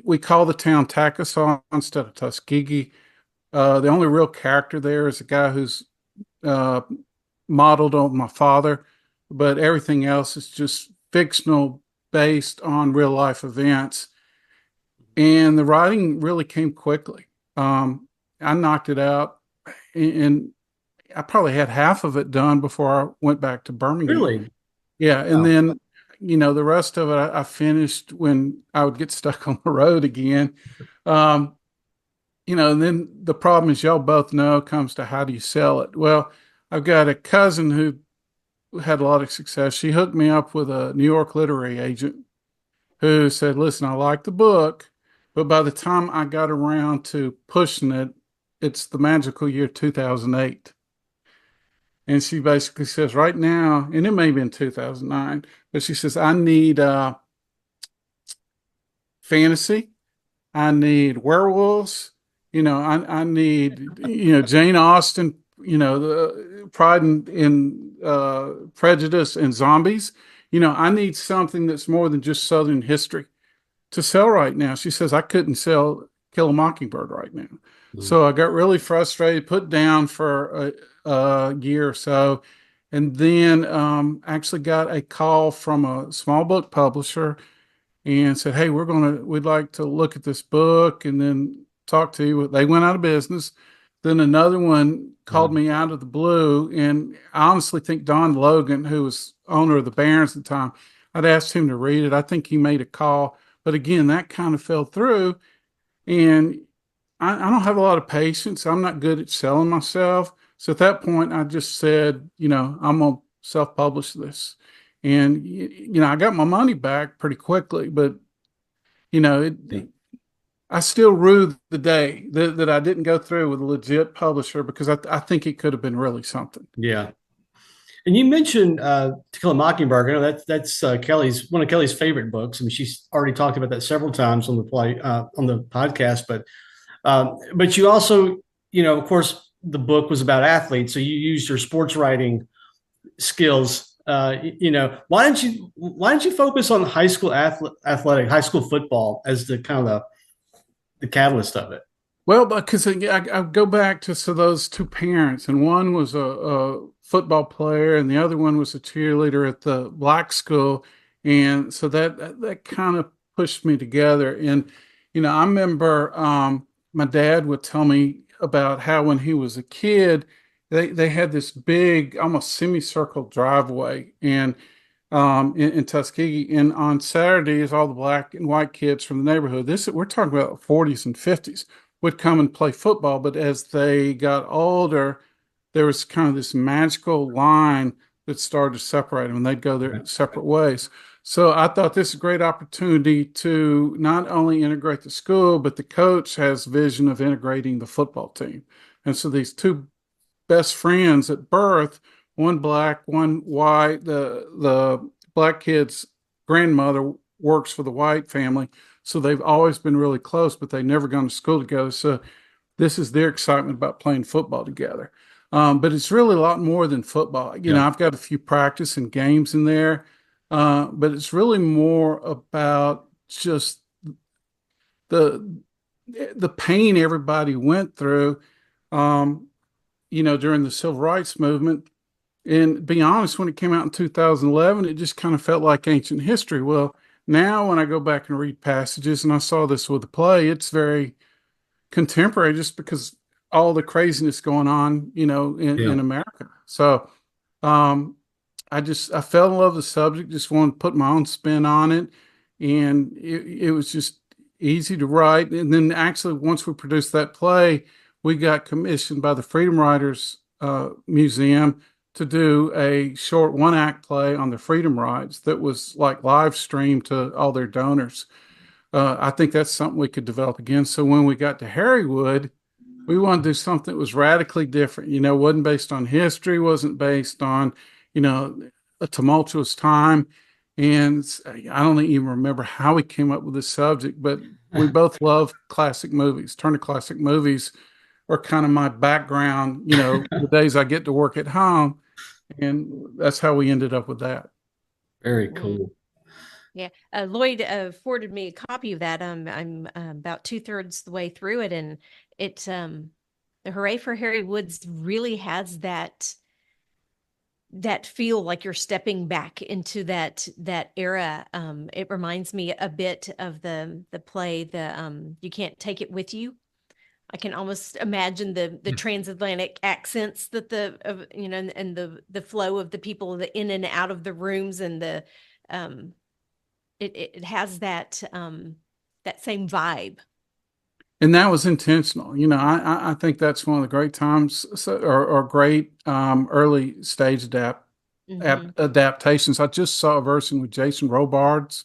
[SPEAKER 3] We call the town Takasaw instead of Tuskegee. The only real character there is a guy who's modeled on my father, but everything else is just fictional based on real life events. And the writing really came quickly. I knocked it out, and I probably had half of it done before I went back to Birmingham.
[SPEAKER 2] Really?
[SPEAKER 3] Yeah. And then, the rest of it, I finished when I would get stuck on the road again. And then the problem, as y'all both know, comes to how do you sell it? Well, I've got a cousin who had a lot of success. She hooked me up with a New York literary agent who said, listen, I like the book, but by the time I got around to pushing it, it's the magical year 2008. And she basically says, right now, and it may be in 2009, but she says, I need fantasy. I need werewolves. I need, Jane Austen, the Pride and Prejudice and zombies. I need something that's more than just Southern history to sell right now. She says, I couldn't sell Kill a Mockingbird right now. Mm-hmm. So I got really frustrated, put down for a year or so, and then actually got a call from a small book publisher and said, hey, we'd like to look at this book and then talk to you. They went out of business. Then another one called me out of the blue, and I honestly think Don Logan, who was owner of the Barons at the time, I'd asked him to read it. I think he made a call, but again, that kind of fell through. And I don't have a lot of patience. I'm not good at selling myself. So at that point, I just said, I'm going to self-publish this. And, I got my money back pretty quickly, but, I still rue the day that I didn't go through with a legit publisher, because I think it could have been really something.
[SPEAKER 2] Yeah. And you mentioned To Kill a Mockingbird. I know that's Kelly's one of Kelly's favorite books. I mean, she's already talked about that several times on the podcast. But you also, of course, the book was about athletes, so you used your sports writing skills. Why didn't you focus on high school athletic, high school football as the kind of the catalyst of it?
[SPEAKER 3] Well, because I go back to so those two parents, and one was a football player, and the other one was a cheerleader at the black school, and so that kind of pushed me together. And I remember my dad would tell me about how when he was a kid, they had this big, almost semicircle driveway, and in Tuskegee, and on Saturdays, all the black and white kids from the neighborhood. We're talking about 40s and 50s would come and play football, but as they got older, there was kind of this magical line that started to separate them, and they'd go their separate ways. So I thought this is a great opportunity to not only integrate the school, but the coach has vision of integrating the football team. And so these two best friends at birth, one black, one white. The black kid's grandmother works for the white family, so they've always been really close, but they never gone to school together. So this is their excitement about playing football together. But it's really a lot more than football. I've got a few practice and games in there, but it's really more about just the pain everybody went through, during the civil rights movement. And to be honest, when it came out in 2011, it just kind of felt like ancient history. Well, now when I go back and read passages, and I saw this with the play, it's very contemporary just because all the craziness going on, in America. So I fell in love with the subject, just wanted to put my own spin on it. And it was just easy to write. And then actually, once we produced that play, we got commissioned by the Freedom Writers Museum to do a short one-act play on the freedom rides that was like live streamed to all their donors. I think that's something we could develop again. So when we got to Harrywood, we wanted to do something that was radically different. Wasn't based on history, wasn't based on, a tumultuous time. And I don't even remember how we came up with this subject, but we both love classic movies. Turner Classic Movies are kind of my background, the days I get to work at home. And that's how we ended up with that.
[SPEAKER 2] Very cool.
[SPEAKER 1] Yeah. Loyd forwarded me a copy of that. I'm about 2/3 the way through it. And it, the Hooray for Harry Woods really has that feel like you're stepping back into that era. It reminds me a bit of the play, You Can't Take It With You. I can almost imagine the transatlantic accents that and the flow of the people in and out of the rooms, and it has that same vibe.
[SPEAKER 3] And that was intentional. I think that's one of the great times or great early stage adaptations. I just saw a version with Jason Robards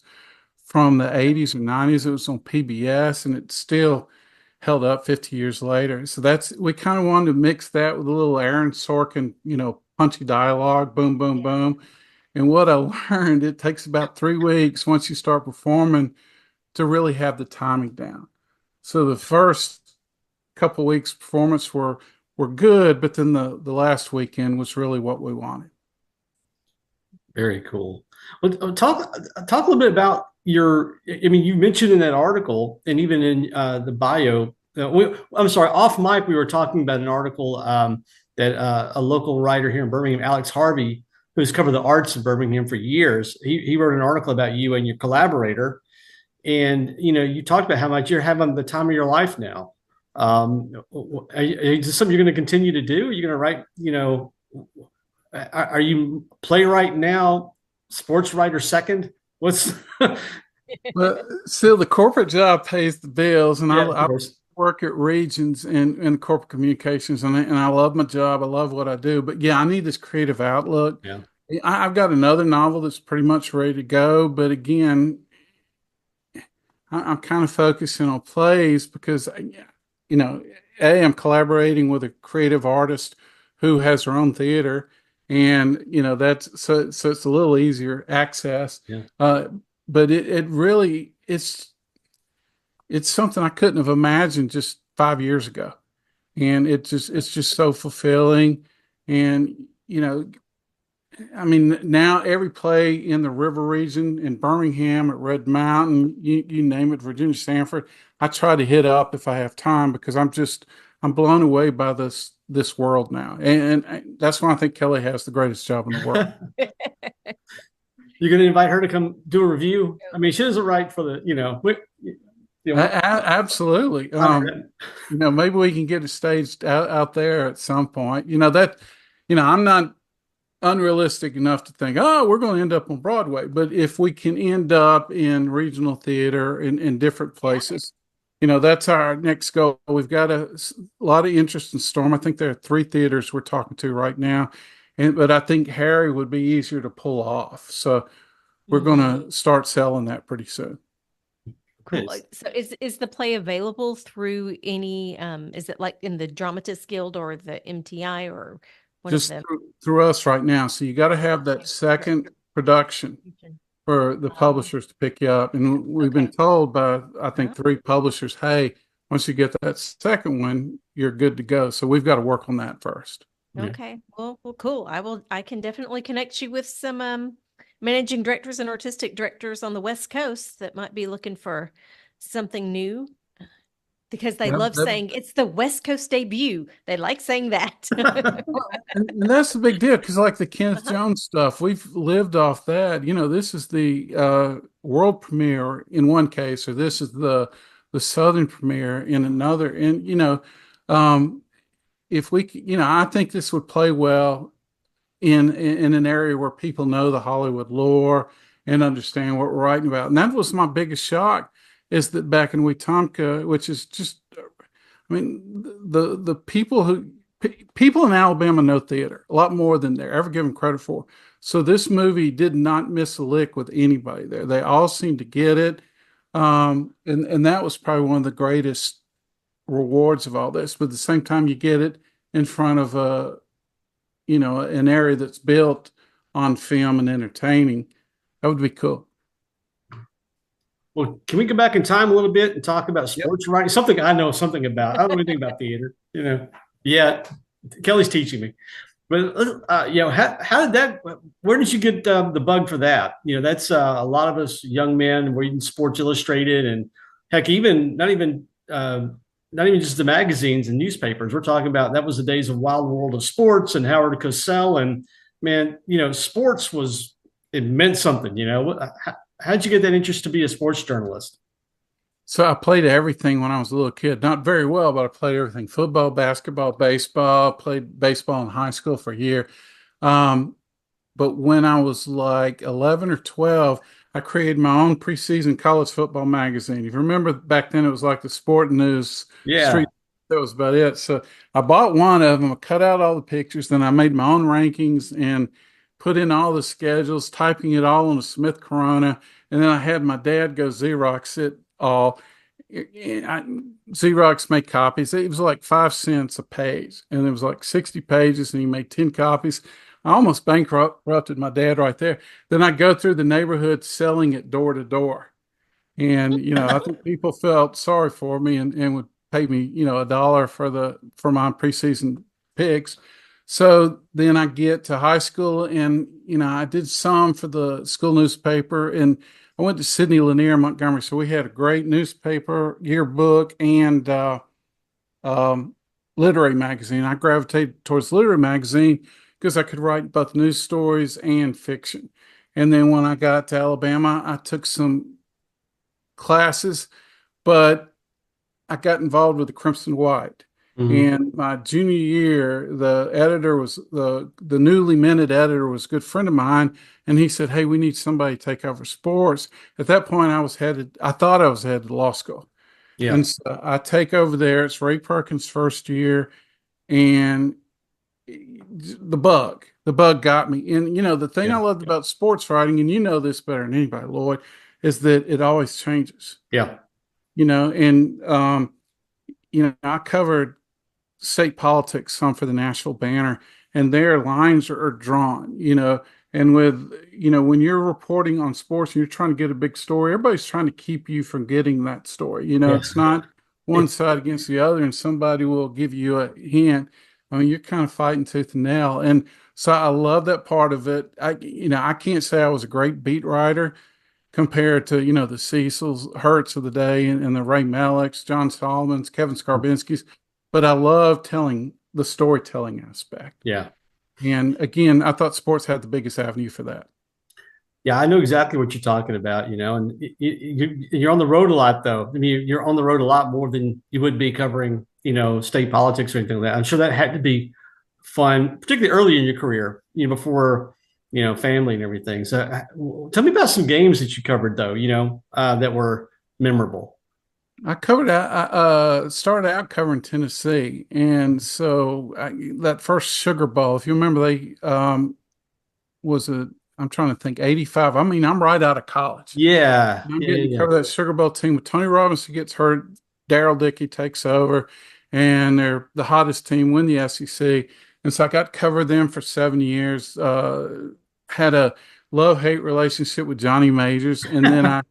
[SPEAKER 3] from the 80s or 90s. It was on PBS, and it's still held up 50 years later. So we kind of wanted to mix that with a little Aaron Sorkin, punchy dialogue, boom, boom, boom. And what I learned, it takes about 3 weeks once you start performing to really have the timing down. So the first couple of weeks performance were good, but then the last weekend was really what we wanted.
[SPEAKER 2] Very cool. Well, talk a little bit about you mentioned in that article, and even in the bio, I'm sorry, off mic, we were talking about an article that a local writer here in Birmingham, Alex Harvey, who's covered the arts of Birmingham for years, he wrote an article about you and your collaborator. And, you talked about how much you're having the time of your life now. Is this something you're going to continue to do? Are you going to write, are you playwright now, sports writer second? What's
[SPEAKER 3] Well, still the corporate job pays the bills, and I work at Regions in corporate communications, and I love my job. I love what I do, but yeah, I need this creative outlook.
[SPEAKER 2] Yeah.
[SPEAKER 3] I've got another novel that's pretty much ready to go, but again, I'm kind of focusing on plays because, I'm collaborating with a creative artist who has her own theater, and that's so it's a little easier access.
[SPEAKER 2] Yeah.
[SPEAKER 3] But it really it's something I couldn't have imagined just 5 years ago, and it's just so fulfilling. And I mean, now every play in the river region, in Birmingham, at Red Mountain, you name it, Virginia, Sanford, I try to hit up if I have time because I'm blown away by this world now. And that's why I think Kelly has the greatest job in the world.
[SPEAKER 2] You're going to invite her to come do a review? I mean, she doesn't write for the,
[SPEAKER 3] Absolutely. Maybe we can get it staged out there at some point. I'm not unrealistic enough to think, oh, we're going to end up on Broadway. But if we can end up in regional theater in different places, that's our next goal. We've got a lot of interest in Storm. I think there are 3 theaters we're talking to right now. But I think Harry would be easier to pull off. So we're going to start selling that pretty soon.
[SPEAKER 1] Cool. So is the play available through any, is it like in the Dramatists Guild or the MTI or one
[SPEAKER 3] just
[SPEAKER 1] of them?
[SPEAKER 3] through us right now. So you got to have that second production for the publishers to pick you up. And we've been told by, I think, 3 publishers, hey, once you get that second one, you're good to go. So we've got to work on that first.
[SPEAKER 1] Okay. Well, cool. I can definitely connect you with some managing directors and artistic directors on the West Coast that might be looking for something new because they love saying it's the West Coast debut. They like saying that.
[SPEAKER 3] and that's the big deal because like the Kenneth Jones stuff, we've lived off that. This is the world premiere in one case, or this is the Southern premiere in another. And, if we, I think this would play well in an area where people know the Hollywood lore and understand what we're writing about. And that was my biggest shock, is that back in Wetumpka, which is just, I mean, the people in Alabama know theater a lot more than they're ever given credit for. So this movie did not miss a lick with anybody there. They all seemed to get it. And that was probably one of the greatest rewards of all this. But at the same time, you get it in front of an area that's built on film and entertaining. That would be cool.
[SPEAKER 2] Well, can we go back in time a little bit and talk about sports writing? Something I know something about. I don't know anything about theater, Yeah, Kelly's teaching me. But how did that? Where did you get the bug for that? That's a lot of us young men reading Sports Illustrated, and heck, even not even just the magazines and newspapers. We're talking about that was the days of Wild World of Sports and Howard Cosell, and man, sports it meant something. How'd you get that interest to be a sports journalist?
[SPEAKER 3] So I played everything when I was a little kid. Not very well, but I played everything: football, basketball, baseball. Played baseball in high school for a year. But when I was like 11 or 12, I created my own preseason college football magazine. If you remember back then, it was like the Sport News Street. That was about it. So I bought one of them, I cut out all the pictures, then I made my own rankings and put in all the schedules, typing it all on a Smith Corona. And then I had my dad go Xerox it all. Xerox make copies. It was like 5 cents a page, and it was like 60 pages, and he made 10 copies. I almost bankrupted my dad right there. Then I go through the neighborhood selling it door to door. And, I think people felt sorry for me and would pay me, $1 for my preseason picks. So then I get to high school and, I did some for the school newspaper, and I went to Sidney Lanier in Montgomery. So we had a great newspaper, yearbook, and literary magazine. I gravitated towards literary magazine because I could write both news stories and fiction. And then when I got to Alabama, I took some classes, but I got involved with the Crimson White. And my junior year, the editor was the newly minted editor was a good friend of mine, and he said, "Hey, we need somebody to take over sports." At that point, I thought I was headed to law school. Yeah. And so I take over there. It's Ray Perkins' first year, and the bug got me. And the thing I loved about sports writing, and this better than anybody, Loyd, is that it always changes.
[SPEAKER 2] Yeah.
[SPEAKER 3] I covered state politics some for the Nashville Banner, and their lines are drawn, and with, when you're reporting on sports and you're trying to get a big story, everybody's trying to keep you from getting that story. It's not one side against the other, and somebody will give you a hint. I mean, you're kind of fighting tooth and nail. And so I love that part of it. I can't say I was a great beat writer compared to, the Cecils, Hertz of the day, and the Ray Malicks, John Solomons, Kevin Skarbinskis, but I love telling the storytelling aspect.
[SPEAKER 2] Yeah.
[SPEAKER 3] And again, I thought sports had the biggest avenue for that.
[SPEAKER 2] Yeah, I know exactly what you're talking about, and you're on the road a lot, though. I mean, you're on the road a lot more than you would be covering, state politics or anything like that. I'm sure that had to be fun, particularly early in your career, before, family and everything. So tell me about some games that you covered, though, that were memorable.
[SPEAKER 3] I started out covering Tennessee. And so that first Sugar Bowl, if you remember, they I'm trying to think, 85. I mean, I'm right out of college.
[SPEAKER 2] Yeah.
[SPEAKER 3] I'm getting to cover that Sugar Bowl team with Tony Robinson gets hurt. Daryl Dickey takes over, and they're the hottest team, win the SEC. And so I got to cover them for 7 years. Had a love-hate relationship with Johnny Majors. And then I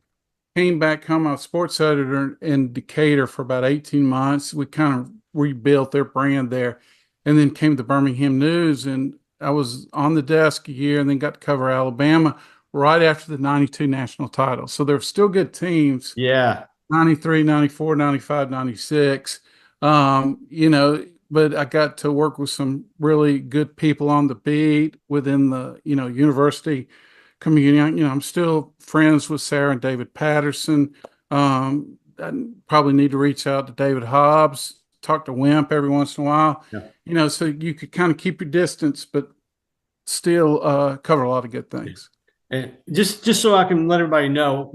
[SPEAKER 3] came back home. I was sports editor in Decatur for about 18 months. We kind of rebuilt their brand there, and then came to Birmingham News, and I was on the desk a year and then got to cover Alabama right after the 92 national title. So they're still good teams.
[SPEAKER 2] Yeah.
[SPEAKER 3] 93, 94, 95, 96. But I got to work with some really good people on the beat within the, university community. I'm still friends with Sarah and David Patterson. I probably need to reach out to David Hobbs, talk to Wimp every once in a while.
[SPEAKER 2] Yeah.
[SPEAKER 3] So you could kind of keep your distance, but still cover a lot of good things.
[SPEAKER 2] And just so I can let everybody know,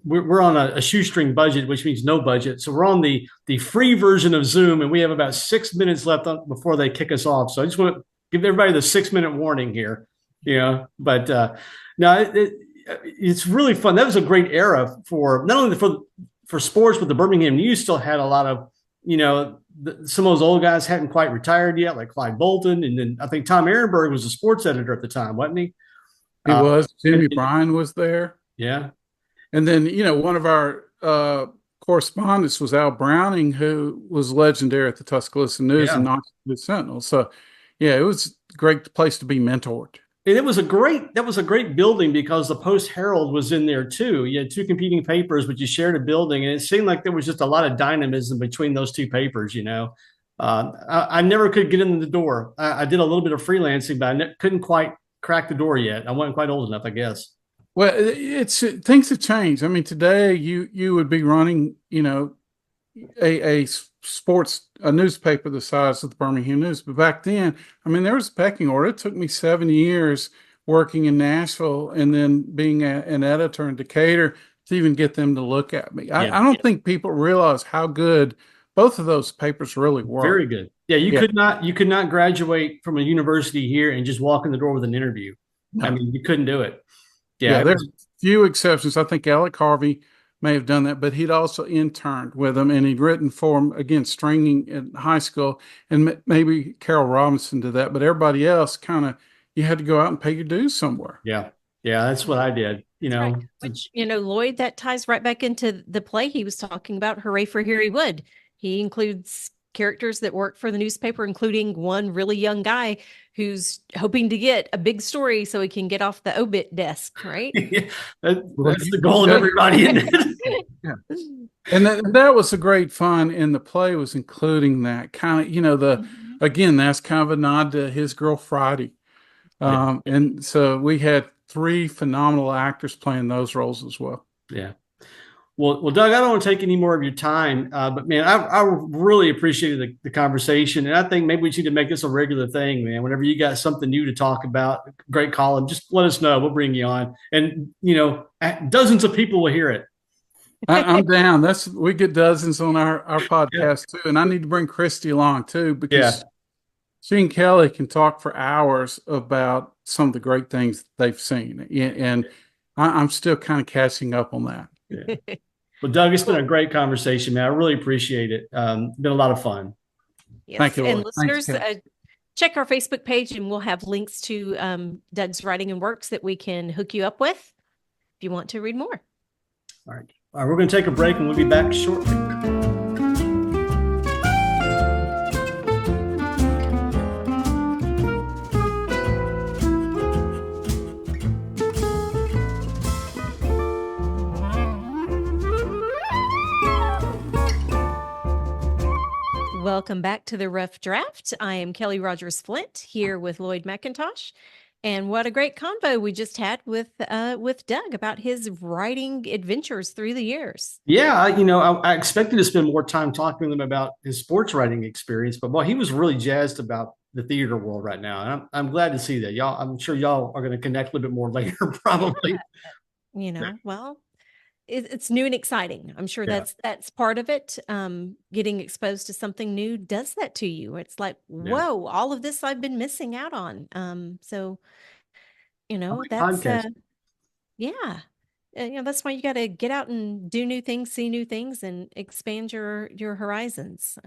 [SPEAKER 2] we're on a shoestring budget, which means no budget. So we're on the free version of Zoom, and we have about 6 minutes left before they kick us off. So I just want to give everybody the 6-minute warning here, But no, it's really fun. That was a great era for not only for sports, but the Birmingham News still had a lot of, some of those old guys hadn't quite retired yet, like Clyde Bolton. And then I think Tom Ehrenberg was a sports editor at the time, wasn't he?
[SPEAKER 3] He was. Jimmy Bryan was there.
[SPEAKER 2] Yeah.
[SPEAKER 3] And then, one of our correspondents was Al Browning, who was legendary at the Tuscaloosa News and Knoxville Sentinel. So, yeah, it was a great place to be mentored.
[SPEAKER 2] And that was a great building because the Post-Herald was in there too. You had two competing papers, but you shared a building, and it seemed like there was just a lot of dynamism between those two papers. I never could get in the door. I did a little bit of freelancing, but I couldn't quite crack the door yet. I wasn't quite old enough, I guess.
[SPEAKER 3] Well, things have changed. I mean, today you would be running, a newspaper the size of the Birmingham News. But back then, I mean, there was a pecking order. It took me 7 years working in Nashville and then being an editor in Decatur to even get them to look at me. I don't think people realize how good both of those papers really were.
[SPEAKER 2] Very good. Yeah, you could not graduate from a university here and just walk in the door with an interview. No. I mean, you couldn't do it. Yeah,
[SPEAKER 3] there's a few exceptions. I think Alec Harvey may have done that, but he'd also interned with them, and he'd written for them, again, stringing in high school, and maybe Carol Robinson did that, but everybody else you had to go out and pay your dues somewhere.
[SPEAKER 2] Yeah, that's what I did,
[SPEAKER 1] Right. Which, Loyd, that ties right back into the play he was talking about, Hooray for Harry Wood. He includes characters that work for the newspaper, including one really young guy who's hoping to get a big story so he can get off the obit desk, right?
[SPEAKER 2] That's the goal of everybody.
[SPEAKER 3] Yeah. And that was a great fun, and the play was including that kind of, again, that's kind of a nod to His Girl Friday. And so we had 3 phenomenal actors playing those roles as well.
[SPEAKER 2] Yeah. Well, Doug, I don't want to take any more of your time, but man, I really appreciated the conversation, and I think maybe we need to make this a regular thing, man. Whenever you got something new to talk about, great column, just let us know. We'll bring you on, and dozens of people will hear it.
[SPEAKER 3] I'm down. We get dozens on our podcast too, and I need to bring Christy along too because she and Kelly can talk for hours about some of the great things they've seen, and I'm still kind of catching up on that.
[SPEAKER 2] Yeah. Well, Doug, it's been a great conversation, man. I really appreciate it. It's been a lot of fun.
[SPEAKER 1] Yes.
[SPEAKER 3] Thank you,
[SPEAKER 1] and
[SPEAKER 3] Lord.
[SPEAKER 1] listeners, check our Facebook page, and we'll have links to Doug's writing and works that we can hook you up with if you want to read more.
[SPEAKER 2] All right. We're going to take a break, and we'll be back shortly.
[SPEAKER 1] welcome back to the Rough Draft. I am Kelly Rogers Flint here with Loyd McIntosh. And what a great convo we just had with Doug about his writing adventures through the years.
[SPEAKER 2] Yeah, I expected to spend more time talking to him about his sports writing experience, but boy, he was really jazzed about the theater world right now. And I'm glad to see that. I'm sure y'all are going to connect a little bit more later, probably.
[SPEAKER 1] Well, it's new and exciting. I'm sure that's part of it. Getting exposed to something new does that to you. It's like, whoa, all of this I've been missing out on. So, that's that's why you got to get out and do new things, see new things, and expand your horizons.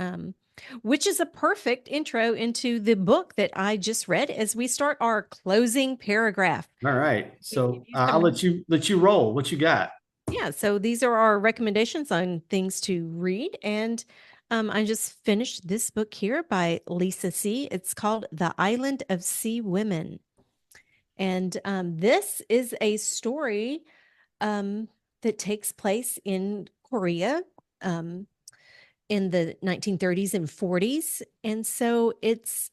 [SPEAKER 1] Which is a perfect intro into the book that I just read as we start our closing paragraph.
[SPEAKER 2] All right. So I'll let you roll. What you got?
[SPEAKER 1] Yeah, so these are our recommendations on things to read. And I just finished this book here by Lisa C. It's called The Island of Sea Women. And this is a story that takes place in Korea in the 1930s and 40s. And so it's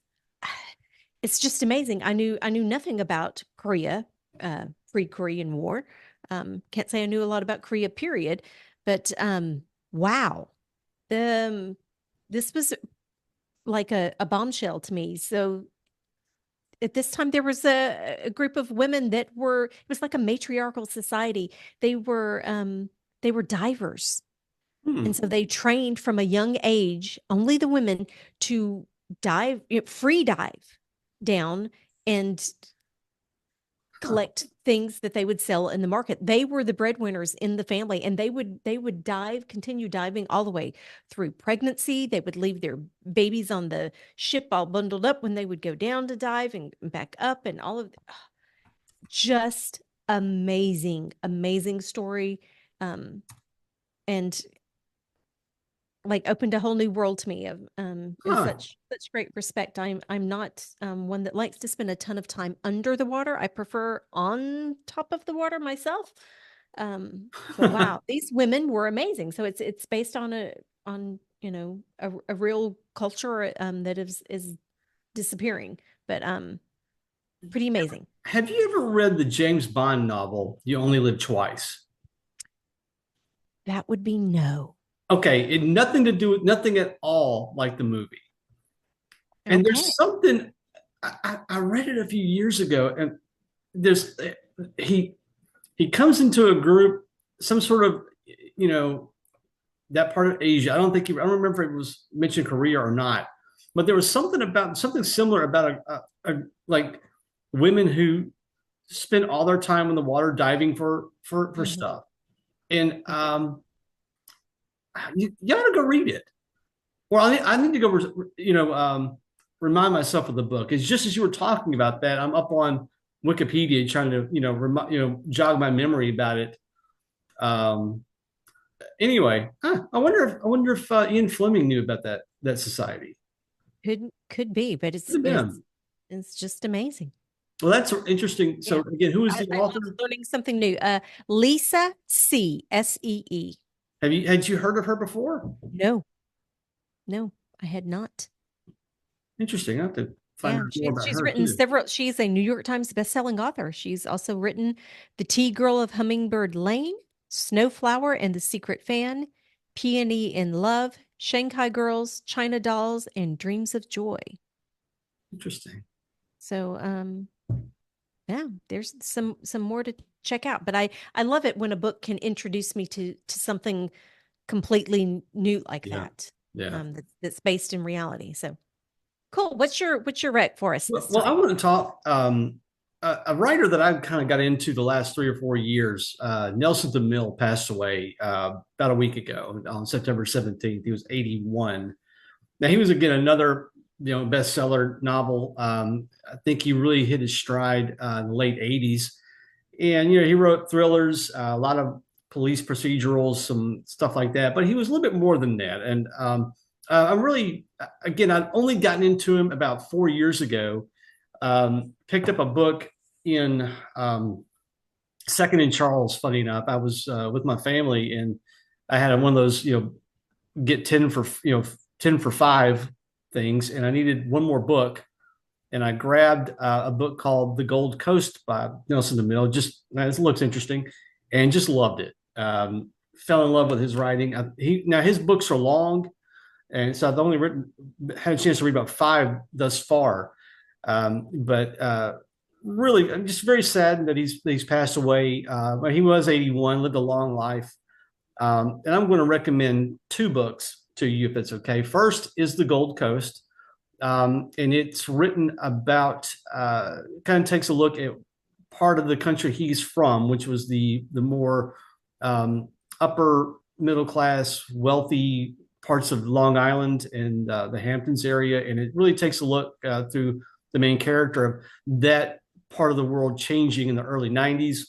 [SPEAKER 1] just amazing. I knew nothing about Korea, pre-Korean War. Can't say I knew a lot about Korea, period, but wow. This was like a bombshell to me. So at this time, there was a group of women it was like a matriarchal society. They were divers. And so they trained from a young age, only the women, to free dive down and collect things that they would sell in the market. They were the breadwinners in the family, and they would continue diving all the way through pregnancy. They would leave their babies on the ship all bundled up when they would go down to dive and back up, and all of just amazing story. And like opened a whole new world to me of such great respect. I'm not one that likes to spend a ton of time under the water. I prefer on top of the water myself. So wow, these women were amazing. So it's based on a real culture that is disappearing, but pretty amazing.
[SPEAKER 2] Have you ever read the James Bond novel You Only Live Twice?
[SPEAKER 1] That would be no.
[SPEAKER 2] Okay, it nothing to do with nothing at all like the movie. And there's something I read it a few years ago, and there's he comes into a group, some sort of that part of Asia. I don't remember if it was mentioned Korea or not, but there was something similar about like women who spend all their time in the water diving for stuff, and you got to go read it. Well, I need to go, remind myself of the book. It's just as you were talking about that, I'm up on Wikipedia trying to, jog my memory about it. Anyway, I wonder if Ian Fleming knew about that society.
[SPEAKER 1] Could be, but it's just amazing.
[SPEAKER 2] Well, that's interesting. So again, who is the author?
[SPEAKER 1] Learning something new. Lisa C. S-E-E.
[SPEAKER 2] Had you heard of her before?
[SPEAKER 1] No, I had not.
[SPEAKER 2] Interesting. I have to find out more about her.
[SPEAKER 1] She's written several. She's a New York Times bestselling author. She's also written The Tea Girl of Hummingbird Lane, Snowflower and the Secret Fan, Peony in Love, Shanghai Girls, China Dolls, and Dreams of Joy.
[SPEAKER 2] Interesting.
[SPEAKER 1] So, there's some more to check out. But I love it when a book can introduce me to something completely new like that.
[SPEAKER 2] Yeah.
[SPEAKER 1] That's based in reality. So cool. What's your rec for us this time?
[SPEAKER 2] I want to talk a writer that I've kind of got into the last 3 or 4 years. Nelson DeMille passed away about a week ago on September 17th. He was 81. Now he was again another bestseller novel. I think he really hit his stride in the late 80s. And, he wrote thrillers, a lot of police procedurals, some stuff like that. But he was a little bit more than that. And I'm really, again, I've only gotten into him about 4 years ago. Picked up a book in Second and Charles, funny enough. I was with my family, and I had one of those, get 10 for 10 for 5 things, and I needed one more book. And I grabbed a book called The Gold Coast by Nelson DeMille. Just, this looks interesting, and just loved it. Fell in love with his writing. Now his books are long, and so I've only had a chance to read about 5 thus far. But really, I'm just very sad that he's passed away. But he was 81, lived a long life. And I'm going to recommend 2 books to you, if it's okay. First is The Gold Coast. And it's written about, kind of takes a look at part of the country he's from, which was the more upper middle class, wealthy parts of Long Island and the Hamptons area. And it really takes a look through the main character of that part of the world changing in the early 90s.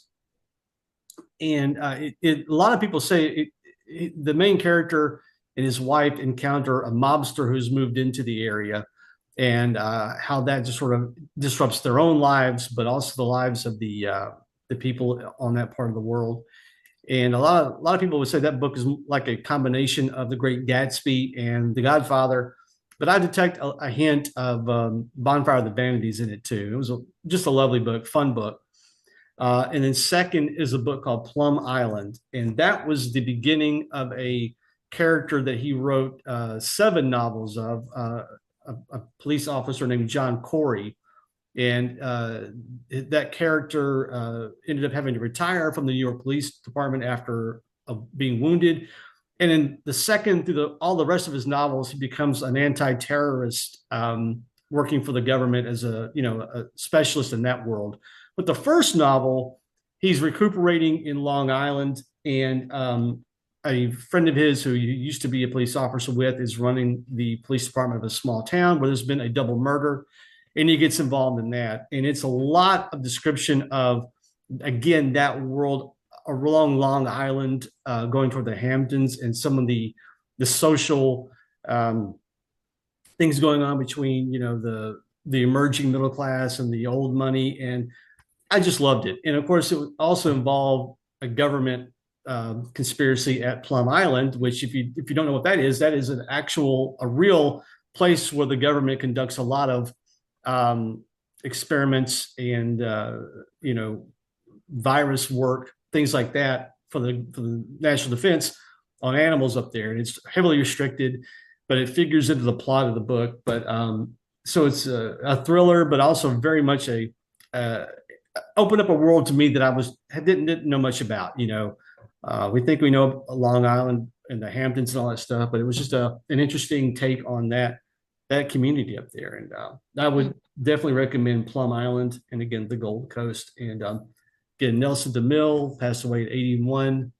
[SPEAKER 2] And a lot of people say the main character and his wife encounter a mobster who's moved into the area, and how that just sort of disrupts their own lives, but also the lives of the people on that part of the world. And a lot of people would say that book is like a combination of The Great Gatsby and The Godfather, but I detect a hint of Bonfire of the Vanities in it too. It was just a lovely book, fun book. And then second is a book called Plum Island, and that was the beginning of a character that he wrote 7 novels of. A police officer named John Corey, and that character ended up having to retire from the New York Police Department after being wounded. And in the second, through all the rest of his novels, he becomes an anti-terrorist, working for the government as a specialist in that world. But the first novel, he's recuperating in Long Island, and a friend of his who used to be a police officer with is running the police department of a small town where there's been a double murder, and he gets involved in that. And it's a lot of description of, again, that world along Long Island, going toward the Hamptons, and some of the social things going on between the emerging middle class and the old money. And I just loved it. And of course, it also involved a government conspiracy at Plum Island, which if you don't know what that is a real place where the government conducts a lot of experiments and virus work, things like that for the national defense on animals up there. And it's heavily restricted, but it figures into the plot of the book. But so it's a thriller, but also very much opened up a world to me that I didn't know much about. We think we know Long Island and the Hamptons and all that stuff, but it was just an interesting take on that community up there. And I would definitely recommend Plum Island, and again, the Gold Coast. And again, Nelson DeMille passed away at 81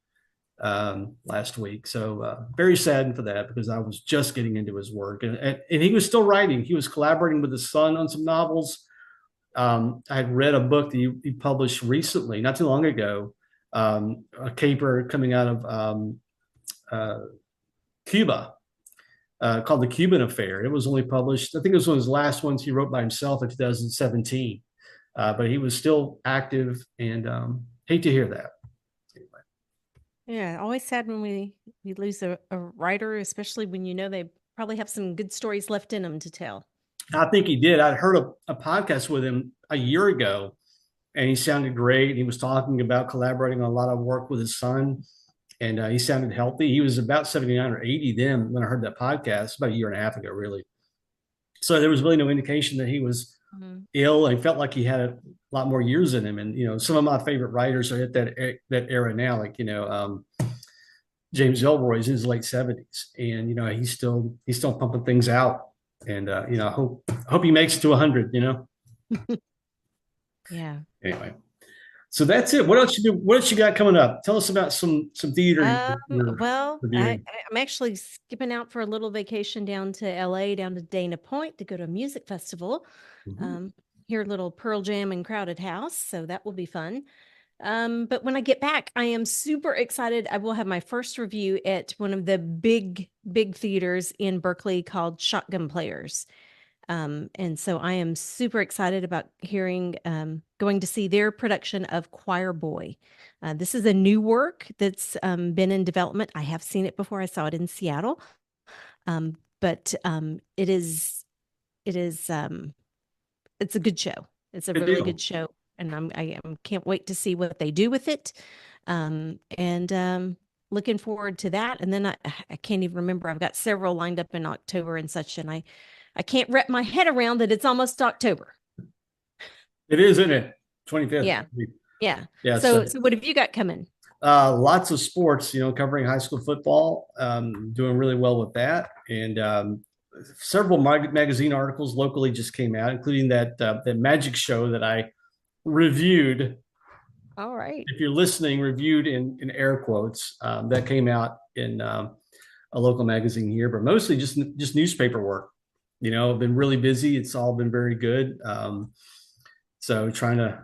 [SPEAKER 2] last week. So very saddened for that, because I was just getting into his work, and he was still writing. He was collaborating with his son on some novels. I had read a book that he published recently, not too long ago, a caper coming out of Cuba, called The Cuban Affair. It was only published, I think it was one of his last ones he wrote by himself in 2017, but he was still active, and hate to hear that. Anyway.
[SPEAKER 1] Yeah, always sad when we lose a writer, especially when they probably have some good stories left in them to tell.
[SPEAKER 2] I think he did. I heard a podcast with him a year ago, and he sounded great. He was talking about collaborating on a lot of work with his son, and he sounded healthy. He was about 79 or 80 then when I heard that podcast, about a year and a half ago, really. So there was really no indication that he was ill, and felt like he had a lot more years in him. And, some of my favorite writers are at that era now, like, James Ellroy's in his late 70s, and, he's still pumping things out. And, I hope he makes it to 100,
[SPEAKER 1] Yeah.
[SPEAKER 2] Anyway, so that's it. What else you do? What else you got coming up? Tell us about some theater.
[SPEAKER 1] Well, I'm actually skipping out for a little vacation down to LA, down to Dana Point, to go to a music festival. Hear a little Pearl Jam and Crowded House, so that will be fun. But when I get back, I am super excited. I will have my first review at one of the big theaters in Berkeley called Shotgun Players. And so I am super excited about going to see their production of Choir Boy. This is a new work that's been in development. I have seen it before. I saw it in Seattle. but it is it's a good show. It's a really good show, and I can't wait to see what they do with it. And looking forward to that. And then I can't even remember. I've got several lined up in October and such, and I can't wrap my head around that it's almost October.
[SPEAKER 2] It is, isn't it? 25th.
[SPEAKER 1] Yeah.
[SPEAKER 2] Yeah.
[SPEAKER 1] So what have you got coming?
[SPEAKER 2] Lots of sports, covering high school football, doing really well with that. And several magazine articles locally just came out, including that magic show that I reviewed.
[SPEAKER 1] All right.
[SPEAKER 2] If you're listening, reviewed in air quotes, that came out in a local magazine here, but mostly just newspaper work. I've been really busy. It's all been very good. So trying to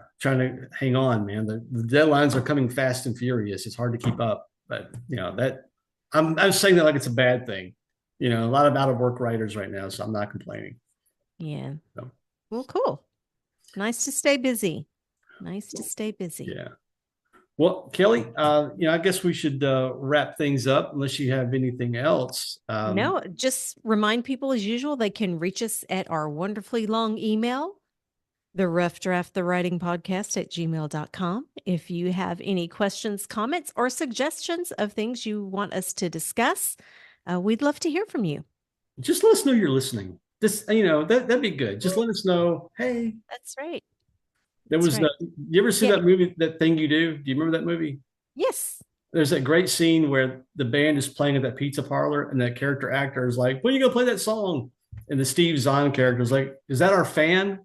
[SPEAKER 2] hang on, man. The deadlines are coming fast and furious. It's hard to keep up, but that I'm saying that like it's a bad thing. A lot of out of work writers right now, so I'm not complaining.
[SPEAKER 1] Yeah. So. Well, cool. Nice to stay busy. Yeah.
[SPEAKER 2] Well, Kelly, I guess we should wrap things up unless you have anything else.
[SPEAKER 1] No, just remind people as usual, they can reach us at our wonderfully long email, the rough draft, the writing podcast at gmail.com. If you have any questions, comments, or suggestions of things you want us to discuss, we'd love to hear from you.
[SPEAKER 2] Just let us know you're listening. Just, that'd be good. Just let us know. Hey,
[SPEAKER 1] that's right.
[SPEAKER 2] There was you ever see that movie, That Thing You Do? Do you remember that movie?
[SPEAKER 1] Yes.
[SPEAKER 2] There's that great scene where the band is playing at that pizza parlor and that character actor is like, when are you going to play that song? And the Steve Zahn character is like, is that our fan?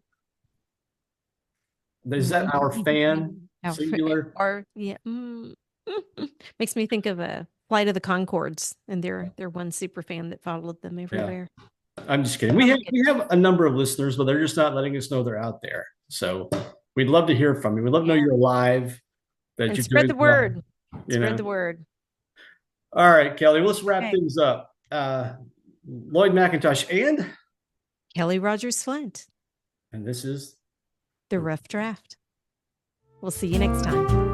[SPEAKER 2] Is that our fan? Singular?
[SPEAKER 1] Yeah. Makes me think of a Flight of the Conchords and their one super fan that followed them everywhere.
[SPEAKER 2] Yeah. I'm just kidding. We have a number of listeners, but they're just not letting us know they're out there. So we'd love to hear from you. We'd love to know you're alive.
[SPEAKER 1] That you're spread the word. Spread the word.
[SPEAKER 2] All right, Kelly, let's wrap things up. Loyd McIntosh and
[SPEAKER 1] Kelly Rogers Flint.
[SPEAKER 2] And this is
[SPEAKER 1] The Rough Draft. We'll see you next time.